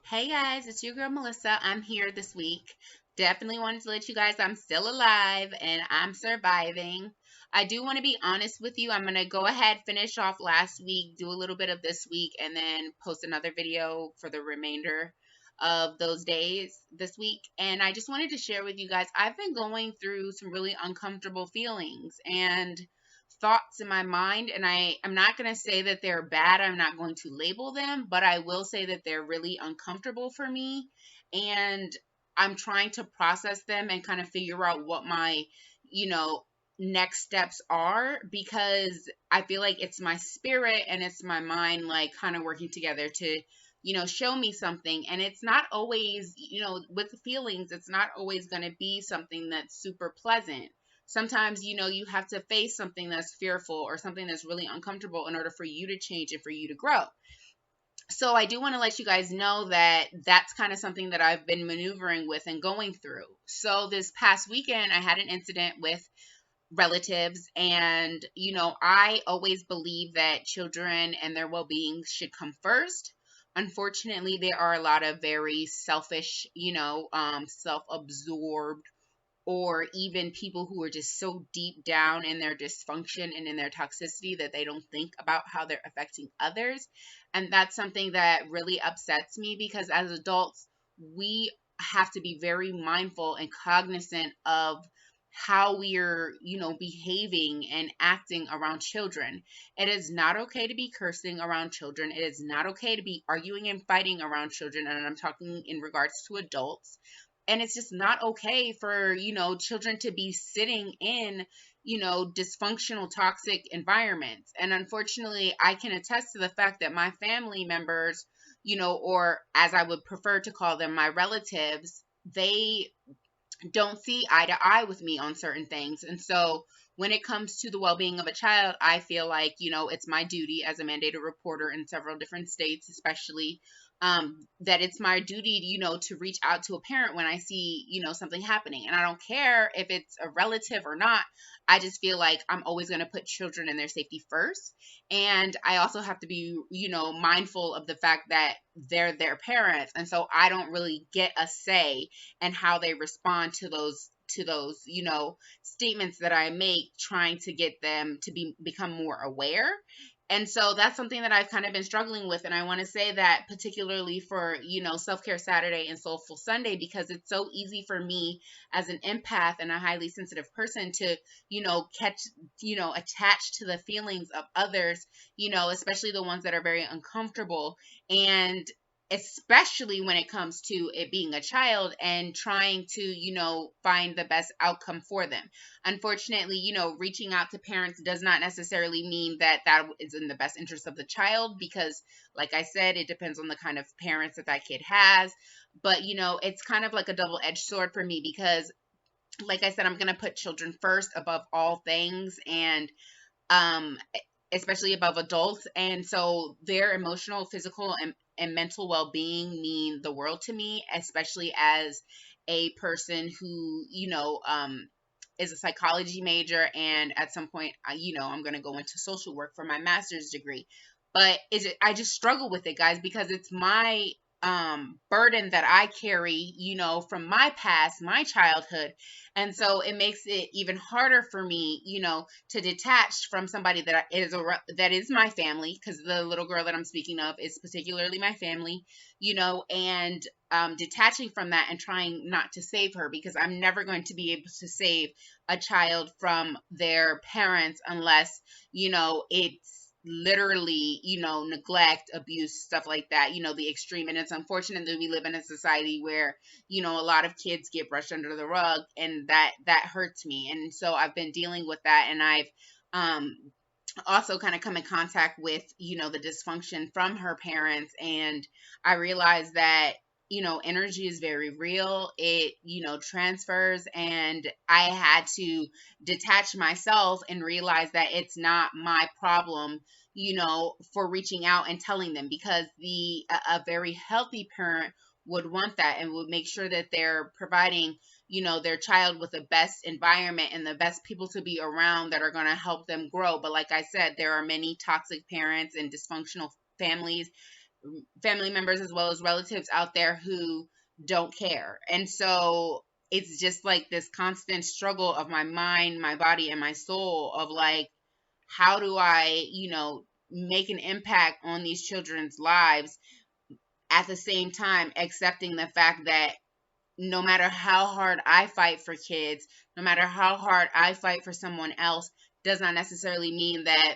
Hey guys, it's your girl Melissa. I'm here this week. Definitely wanted to let you guys I'm still alive and I'm surviving. I do want to be honest with you. I'm going to go ahead, finish off last week, do a little bit of this week, and then post another video for the remainder of those days this week. And I just wanted to share with you guys, I've been going through some really uncomfortable feelings and thoughts in my mind, and I'm not going to say that they're bad. I'm not going to label them, but I will say that they're really uncomfortable for me, and I'm trying to process them and kind of figure out what my, you know, next steps are, because I feel like it's my spirit and it's my mind like kind of working together to show me something. And it's not always, with feelings, it's not always going to be something that's super pleasant. Sometimes, you have to face something that's fearful or something that's really uncomfortable in order for you to change and for you to grow. So I do want to let you guys know that that's kind of something that I've been maneuvering with and going through. So this past weekend, I had an incident with relatives, and I always believe that children and their well-being should come first. Unfortunately, there are a lot of very selfish, self-absorbed, or even people who are just so deep down in their dysfunction and in their toxicity that they don't think about how they're affecting others. And that's something that really upsets me, because as adults, we have to be very mindful and cognizant of how we are, behaving and acting around children. It is not okay to be cursing around children. It is not okay to be arguing and fighting around children. And I'm talking in regards to adults. And it's just not okay for children to be sitting in dysfunctional, toxic environments. And unfortunately, I can attest to the fact that my family members, or as I would prefer to call them, my relatives, they don't see eye to eye with me on certain things. And so when it comes to the well-being of a child, I feel like, it's my duty as a mandated reporter in several different states, especially, that it's my duty, to reach out to a parent when I see, something happening. And I don't care if it's a relative or not. I just feel like I'm always going to put children and their safety first. And I also have to be, mindful of the fact that they're their parents. And so I don't really get a say and how they respond to those statements that I make, trying to get them to become more aware. And so that's something that I've kind of been struggling with. And I want to say that particularly for, Self-Care Saturday and Soulful Sunday, because it's so easy for me as an empath and a highly sensitive person to, attach to the feelings of others, especially the ones that are very uncomfortable. And especially when it comes to it being a child and trying to, find the best outcome for them. Unfortunately, reaching out to parents does not necessarily mean that that is in the best interest of the child, because, like I said, it depends on the kind of parents that kid has. But, it's kind of like a double-edged sword for me, because, like I said, I'm going to put children first above all things, and um, especially above adults. And so their emotional, physical, and mental well-being mean the world to me, especially as a person who, is a psychology major. And at some point, I'm going to go into social work for my master's degree. But I just struggle with it, guys, because it's my burden that I carry, from my past, my childhood. And so it makes it even harder for me, to detach from somebody that is my family, because the little girl that I'm speaking of is particularly my family, and detaching from that and trying not to save her, because I'm never going to be able to save a child from their parents unless, it's literally, neglect, abuse, stuff like that, the extreme. And it's unfortunate that we live in a society where, a lot of kids get brushed under the rug, and that hurts me. And so I've been dealing with that, and I've also kind of come in contact with, the dysfunction from her parents. And I realized that, energy is very real. It, transfers. And I had to detach myself and realize that it's not my problem, for reaching out and telling them, because a very healthy parent would want that and would make sure that they're providing, their child with the best environment and the best people to be around that are going to help them grow. But like I said, there are many toxic parents and dysfunctional families, family members as well as relatives out there who don't care. And so it's just like this constant struggle of my mind, my body, and my soul of like, how do I, make an impact on these children's lives at the same time accepting the fact that no matter how hard I fight for kids, no matter how hard I fight for someone else, does not necessarily mean that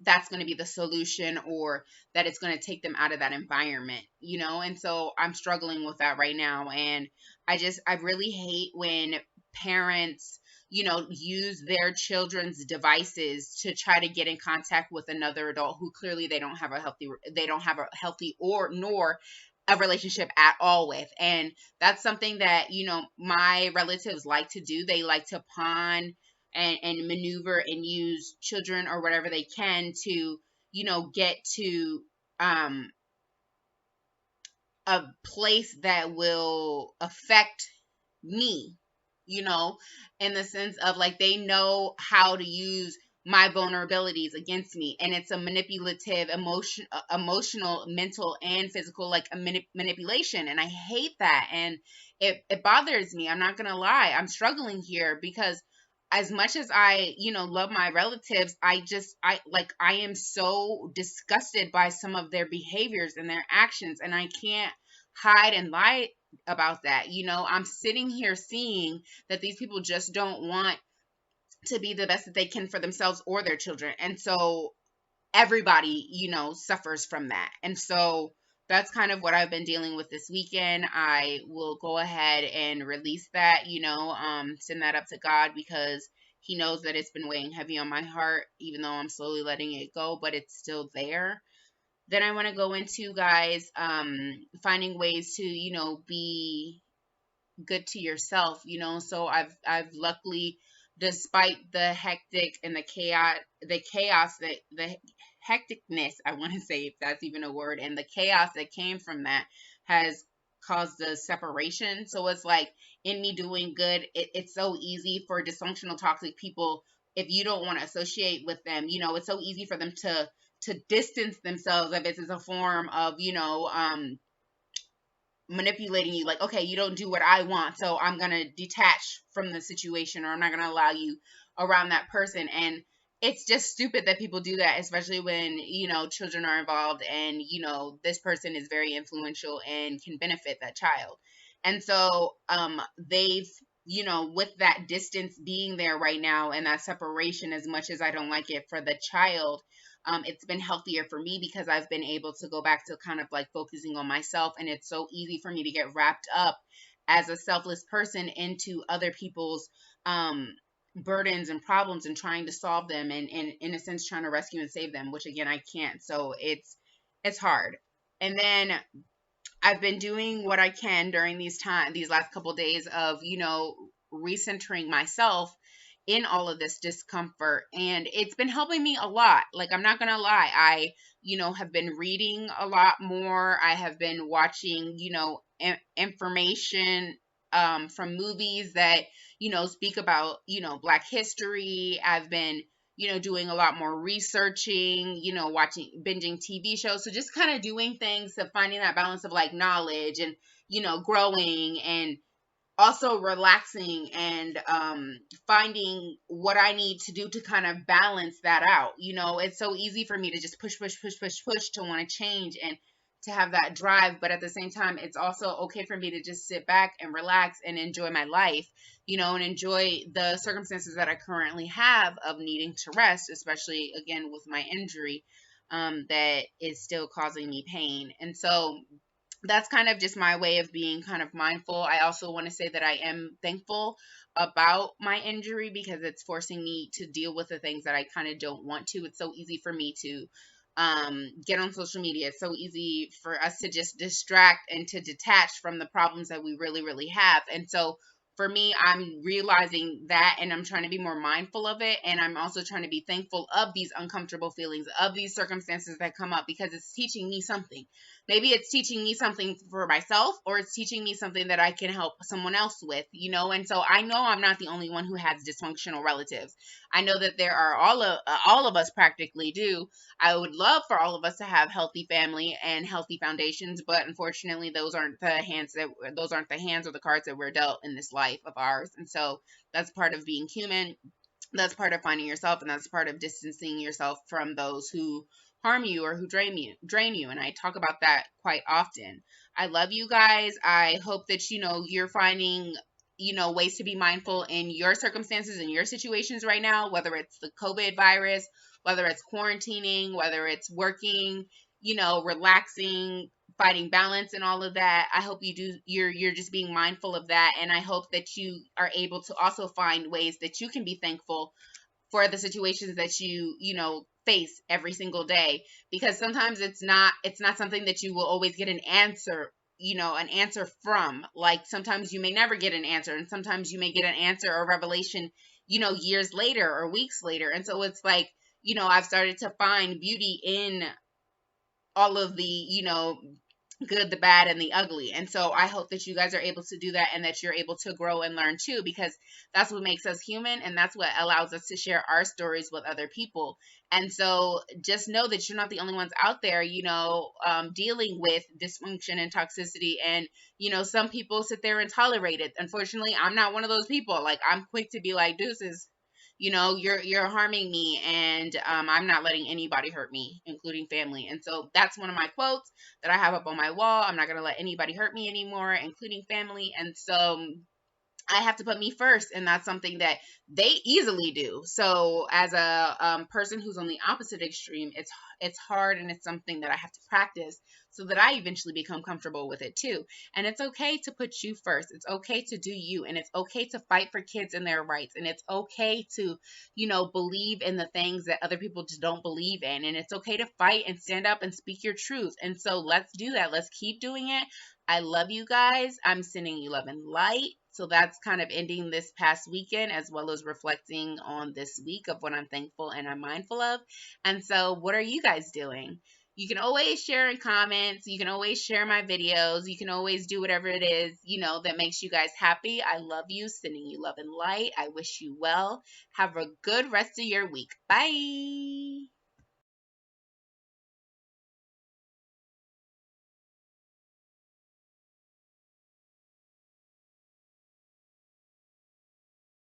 that's going to be the solution or that it's going to take them out of that environment. And so I'm struggling with that right now. And I really hate when parents, use their children's devices to try to get in contact with another adult who clearly they don't have a healthy or nor a relationship at all with. And that's something that, my relatives like to do. They like to pawn and maneuver and use children or whatever they can to, get to a place that will affect me, you know, in the sense of like they know how to use my vulnerabilities against me, and it's a manipulative emotional, mental, and physical, like a manipulation, and I hate that, and it bothers me. I'm not gonna lie, I'm struggling here because as much as I, love my relatives, I am so disgusted by some of their behaviors and their actions, and I can't hide and lie about that. I'm sitting here seeing that these people just don't want to be the best that they can for themselves or their children. And so everybody, suffers from that. And so that's kind of what I've been dealing with this weekend. I will go ahead and release that, send that up to God because He knows that it's been weighing heavy on my heart, even though I'm slowly letting it go, but it's still there. Then I want to go into, guys, finding ways to, be good to yourself. So I've luckily, despite the hectic and the chaos, the hecticness, I want to say, if that's even a word, and the chaos that came from that has caused the separation. So it's like, in me doing good, it's so easy for dysfunctional toxic people, if you don't want to associate with them, it's so easy for them to distance themselves if it's a form of, manipulating you, like, okay, you don't do what I want, so I'm going to detach from the situation, or I'm not going to allow you around that person. And it's just stupid that people do that, especially when, children are involved, and, this person is very influential and can benefit that child. And so they've, with that distance being there right now, and that separation, as much as I don't like it for the child, it's been healthier for me because I've been able to go back to kind of like focusing on myself. And it's so easy for me to get wrapped up as a selfless person into other people's burdens and problems and trying to solve them, and in a sense trying to rescue and save them, which again I can't. So it's hard. And then I've been doing what I can during these last couple of days of, recentering myself in all of this discomfort, and it's been helping me a lot. Like, I'm not going to lie. I, have been reading a lot more. I have been watching, information from movies that, speak about, Black history. I've been, doing a lot more researching, binging TV shows. So just kind of doing things to finding that balance of like knowledge and, growing, and also relaxing, and finding what I need to do to kind of balance that out. It's so easy for me to just push to want to change and to have that drive, but at the same time, it's also okay for me to just sit back and relax and enjoy my life, and enjoy the circumstances that I currently have of needing to rest, especially again with my injury that is still causing me pain. And so that's kind of just my way of being kind of mindful. I also want to say that I am thankful about my injury because it's forcing me to deal with the things that I kind of don't want to. It's so easy for me to get on social media. It's so easy for us to just distract and to detach from the problems that we really, really have. And so for me, I'm realizing that, and I'm trying to be more mindful of it. And I'm also trying to be thankful of these uncomfortable feelings, of these circumstances that come up, because it's teaching me something. Maybe it's teaching me something for myself, or it's teaching me something that I can help someone else with, you know? And so I know I'm not the only one who has dysfunctional relatives. I know that there are all of us practically do. I would love for all of us to have healthy family and healthy foundations, but unfortunately those aren't the hands or the cards that we're dealt in this life of ours. And so that's part of being human. That's part of finding yourself, and that's part of distancing yourself from those who harm you or who drain you. And I talk about that quite often. I love you guys. I hope that you're finding ways to be mindful in your circumstances and your situations right now, whether it's the COVID virus, whether it's quarantining, whether it's working, relaxing, finding balance and all of that. I hope you're just being mindful of that, and I hope that you are able to also find ways that you can be thankful for the situations that you face every single day, because sometimes it's not something that you will always get an answer from. Like, sometimes you may never get an answer, and sometimes you may get an answer or revelation years later or weeks later. And so it's like, I've started to find beauty in all of the good, the bad, and the ugly. And so I hope that you guys are able to do that, and that you're able to grow and learn too, because that's what makes us human, and that's what allows us to share our stories with other people. And so just know that you're not the only ones out there, dealing with dysfunction and toxicity. And, some people sit there and tolerate it. Unfortunately, I'm not one of those people. Like, I'm quick to be like, deuces. You're harming me, and I'm not letting anybody hurt me, including family. And so that's one of my quotes that I have up on my wall. I'm not going to let anybody hurt me anymore, including family. And so I have to put me first, and that's something that they easily do. So as a person who's on the opposite extreme, it's hard, and it's something that I have to practice so that I eventually become comfortable with it too. And it's okay to put you first. It's okay to do you, and it's okay to fight for kids and their rights, and it's okay to believe in the things that other people just don't believe in, and it's okay to fight and stand up and speak your truth. And so let's do that. Let's keep doing it. I love you guys. I'm sending you love and light. So that's kind of ending this past weekend, as well as reflecting on this week of what I'm thankful and I'm mindful of. And so what are you guys doing? You can always share in comments. You can always share my videos. You can always do whatever it is, that makes you guys happy. I love you. Sending you love and light. I wish you well. Have a good rest of your week. Bye.